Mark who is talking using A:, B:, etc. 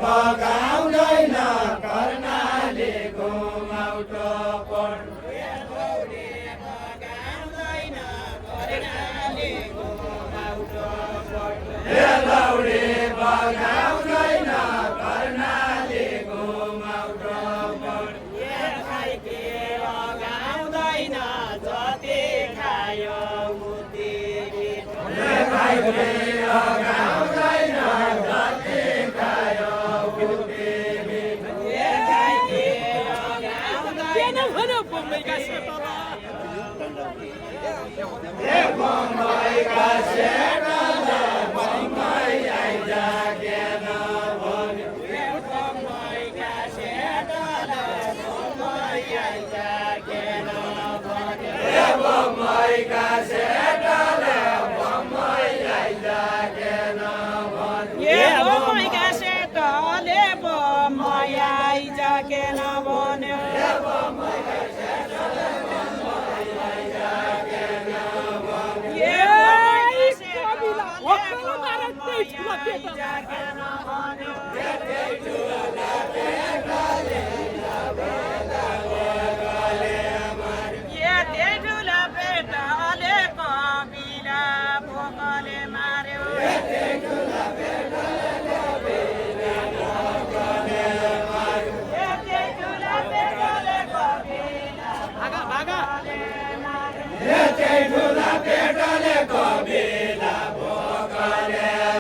A: बगाउँदैन कर्णाले घुमाउटो पढ लौडे बगाउँदैन कर्णाले घुमाउटो पढ
B: लगाउँदैन जति खायो मुती
A: लगाउँदैन जति खायो बम्बईका सेटले बम्बई आइजागेन भन्यो
B: बम्बईका सेटले बम्बई आइजागेन भन्यो
A: बम्बईका सेटले बम्बई आइजागेन भन्यो
B: बम्बईका सेटले बम्बई आइजागेन